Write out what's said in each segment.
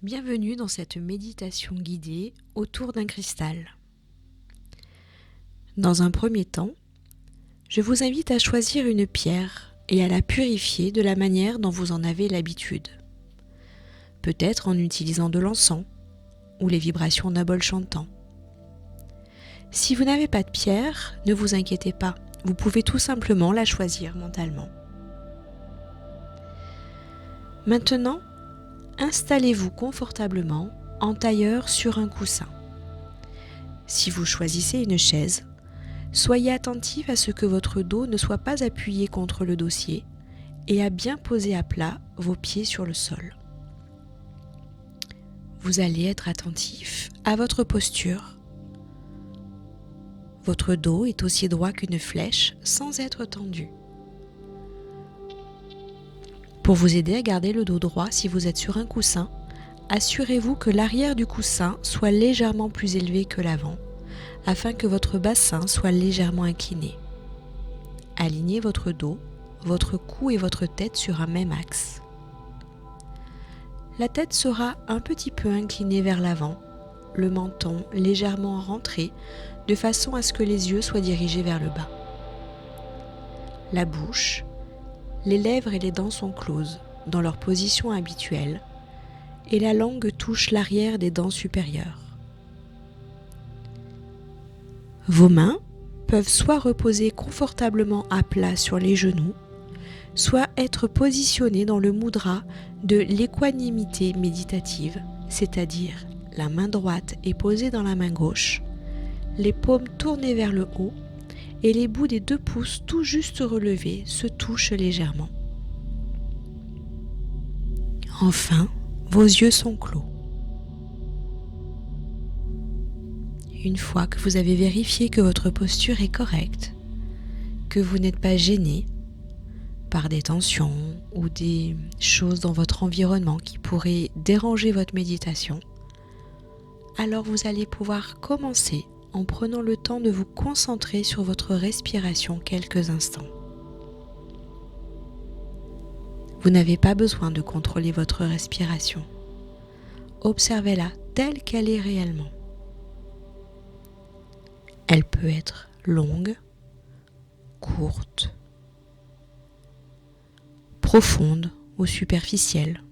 Bienvenue dans cette méditation guidée autour d'un cristal. Dans un premier temps, je vous invite à choisir une pierre et à la purifier de la manière dont vous en avez l'habitude. Peut-être en utilisant de l'encens ou les vibrations d'un bol chantant. Si vous n'avez pas de pierre, ne vous inquiétez pas, vous pouvez tout simplement la choisir mentalement. Maintenant, installez-vous confortablement en tailleur sur un coussin. Si vous choisissez une chaise, soyez attentif à ce que votre dos ne soit pas appuyé contre le dossier et à bien poser à plat vos pieds sur le sol. Vous allez être attentif à votre posture. Votre dos est aussi droit qu'une flèche sans être tendu. Pour vous aider à garder le dos droit si vous êtes sur un coussin, assurez-vous que l'arrière du coussin soit légèrement plus élevé que l'avant, afin que votre bassin soit légèrement incliné. Alignez votre dos, votre cou et votre tête sur un même axe. La tête sera un petit peu inclinée vers l'avant, le menton légèrement rentré, de façon à ce que les yeux soient dirigés vers le bas. La bouche, les lèvres et les dents sont closes, dans leur position habituelle, et la langue touche l'arrière des dents supérieures. Vos mains peuvent soit reposer confortablement à plat sur les genoux, soit être positionnées dans le mudra de l'équanimité méditative, c'est-à-dire la main droite est posée dans la main gauche, les paumes tournées vers le haut et les bouts des 2 pouces tout juste relevés se touchent légèrement. Enfin, vos yeux sont clos. Une fois que vous avez vérifié que votre posture est correcte, que vous n'êtes pas gêné par des tensions ou des choses dans votre environnement qui pourraient déranger votre méditation, alors vous allez pouvoir commencer en prenant le temps de vous concentrer sur votre respiration quelques instants. Vous n'avez pas besoin de contrôler votre respiration. Observez-la telle qu'elle est réellement. Elle peut être longue, courte, profonde ou superficielle.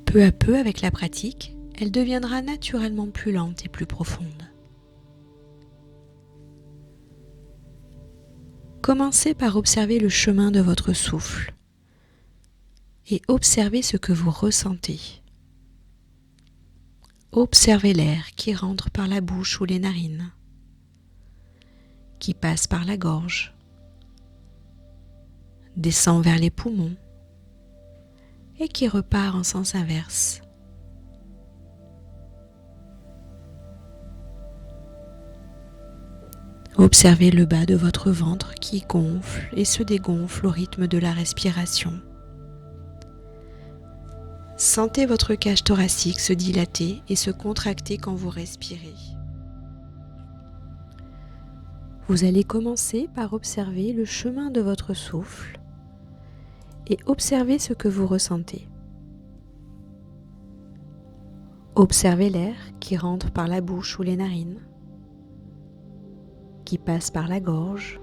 Peu à peu, avec la pratique, elle deviendra naturellement plus lente et plus profonde. Commencez par observer le chemin de votre souffle et observez ce que vous ressentez. Observez l'air qui rentre par la bouche ou les narines, qui passe par la gorge, descend vers les poumons et qui repart en sens inverse. Observez le bas de votre ventre qui gonfle et se dégonfle au rythme de la respiration. Sentez votre cage thoracique se dilater et se contracter quand vous respirez. Vous allez commencer par observer le chemin de votre souffle et observer ce que vous ressentez. Observez l'air qui rentre par la bouche ou les narines, qui passe par la gorge,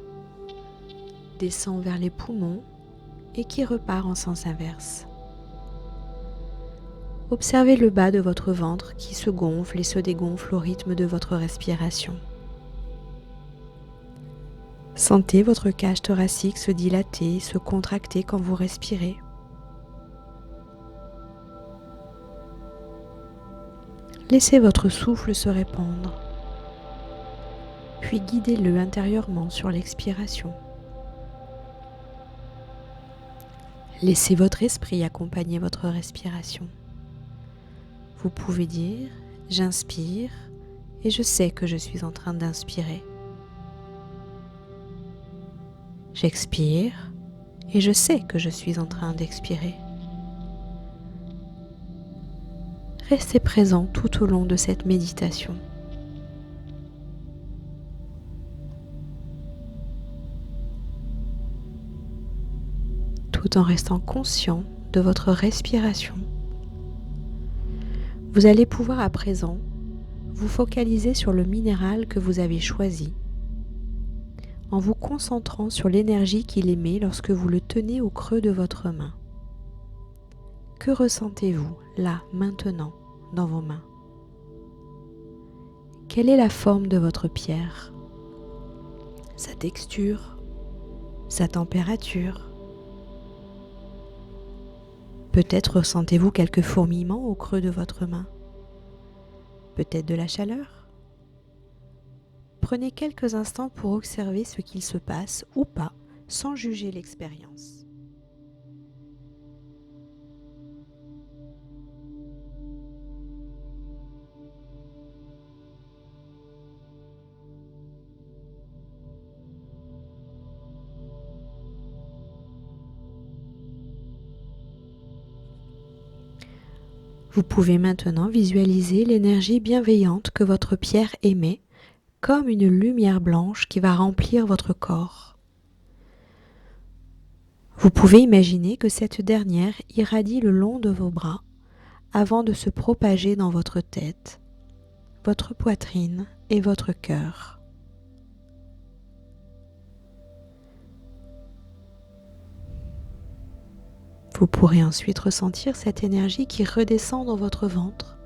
descend vers les poumons et qui repart en sens inverse. Observez le bas de votre ventre qui se gonfle et se dégonfle au rythme de votre respiration. Sentez votre cage thoracique se dilater et se contracter quand vous respirez. Laissez votre souffle se répandre, puis guidez-le intérieurement sur l'expiration. Laissez votre esprit accompagner votre respiration. Vous pouvez dire « J'inspire et je sais que je suis en train d'inspirer. J'expire et je sais que je suis en train d'expirer. » Restez présent tout au long de cette méditation. Tout en restant conscient de votre respiration, vous allez pouvoir à présent vous focaliser sur le minéral que vous avez choisi en vous concentrant sur l'énergie qu'il émet lorsque vous le tenez au creux de votre main. Que ressentez-vous là, maintenant, dans vos mains? Quelle est la forme de votre pierre? Sa texture? Sa température? Peut-être ressentez-vous quelques fourmillements au creux de votre main? Peut-être de la chaleur? Prenez quelques instants pour observer ce qu'il se passe ou pas, sans juger l'expérience. Vous pouvez maintenant visualiser l'énergie bienveillante que votre pierre émet, comme une lumière blanche qui va remplir votre corps. Vous pouvez imaginer que cette dernière irradie le long de vos bras avant de se propager dans votre tête, votre poitrine et votre cœur. Vous pourrez ensuite ressentir cette énergie qui redescend dans votre ventre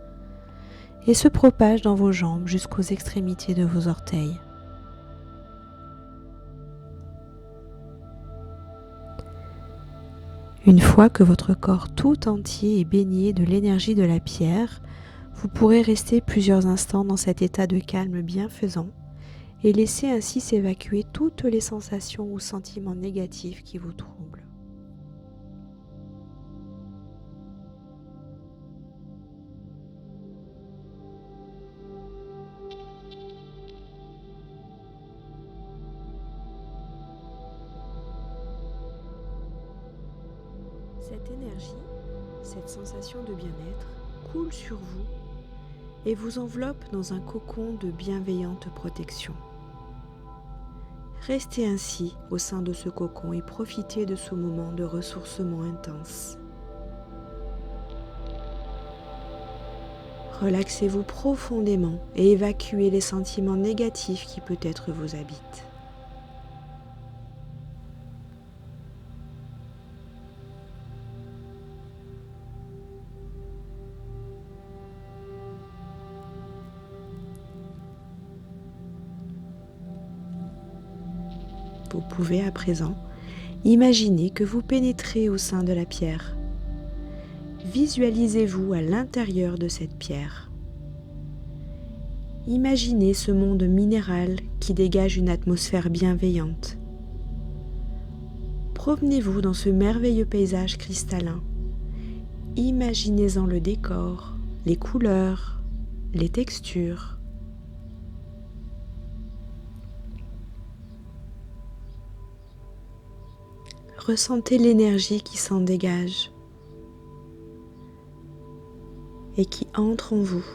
et se propage dans vos jambes jusqu'aux extrémités de vos orteils. Une fois que votre corps tout entier est baigné de l'énergie de la pierre, vous pourrez rester plusieurs instants dans cet état de calme bienfaisant et laisser ainsi s'évacuer toutes les sensations ou sentiments négatifs qui vous troublent. Cette énergie, cette sensation de bien-être coule sur vous et vous enveloppe dans un cocon de bienveillante protection. Restez ainsi au sein de ce cocon et profitez de ce moment de ressourcement intense. Relaxez-vous profondément et évacuez les sentiments négatifs qui peut-être vous habitent. Vous pouvez à présent imaginer que vous pénétrez au sein de la pierre. Visualisez-vous à l'intérieur de cette pierre. Imaginez ce monde minéral qui dégage une atmosphère bienveillante. Promenez-vous dans ce merveilleux paysage cristallin. Imaginez-en le décor, les couleurs, les textures. Ressentez l'énergie qui s'en dégage et qui entre en vous.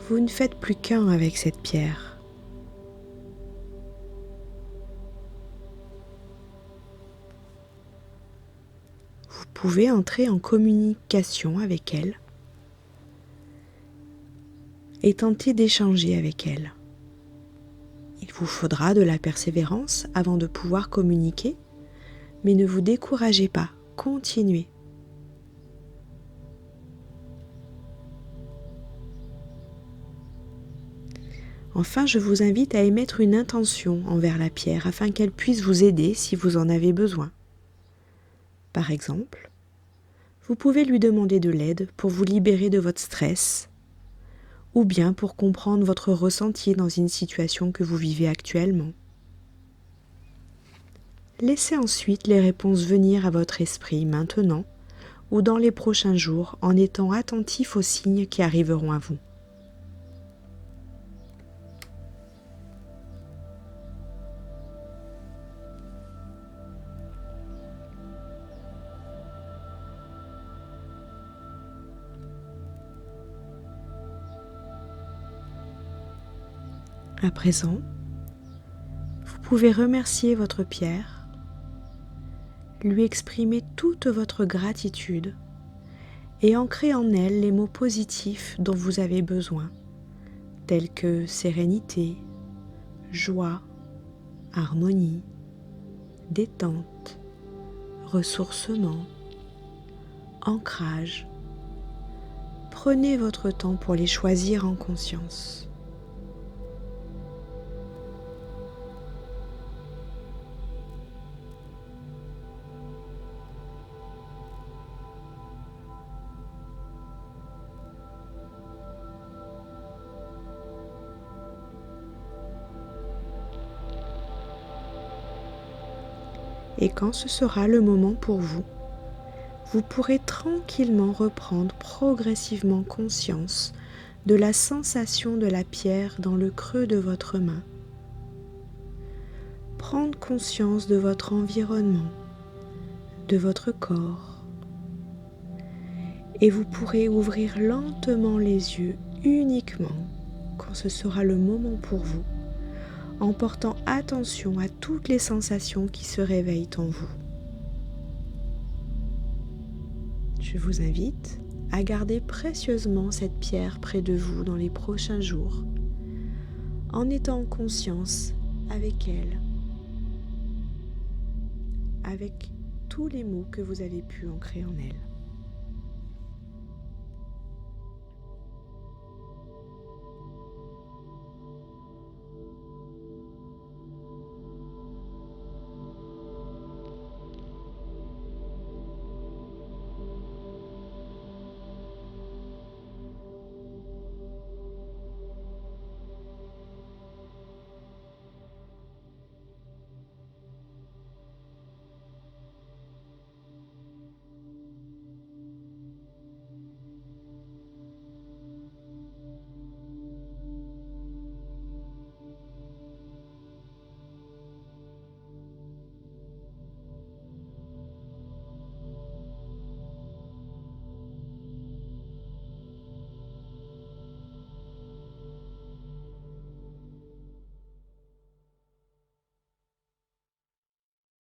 Vous ne faites plus qu'un avec cette pierre. Vous pouvez entrer en communication avec elle et tenter d'échanger avec elle. Il vous faudra de la persévérance avant de pouvoir communiquer, mais ne vous découragez pas, continuez. Enfin, je vous invite à émettre une intention envers la pierre afin qu'elle puisse vous aider si vous en avez besoin. Par exemple, vous pouvez lui demander de l'aide pour vous libérer de votre stress, ou bien pour comprendre votre ressenti dans une situation que vous vivez actuellement. Laissez ensuite les réponses venir à votre esprit maintenant ou dans les prochains jours en étant attentif aux signes qui arriveront à vous. À présent, vous pouvez remercier votre pierre lui exprimer toute votre gratitude et ancrer en elle les mots positifs dont vous avez besoin, tels que sérénité, joie, harmonie, détente, ressourcement, ancrage. Prenez votre temps pour les choisir en conscience. Et quand ce sera le moment pour vous, vous pourrez tranquillement reprendre progressivement conscience de la sensation de la pierre dans le creux de votre main. Prendre conscience de votre environnement, de votre corps. Et vous pourrez ouvrir lentement les yeux uniquement quand ce sera le moment pour vous, en portant attention à toutes les sensations qui se réveillent en vous. Je vous invite à garder précieusement cette pierre près de vous dans les prochains jours, en étant en conscience avec elle, avec tous les mots que vous avez pu ancrer en elle.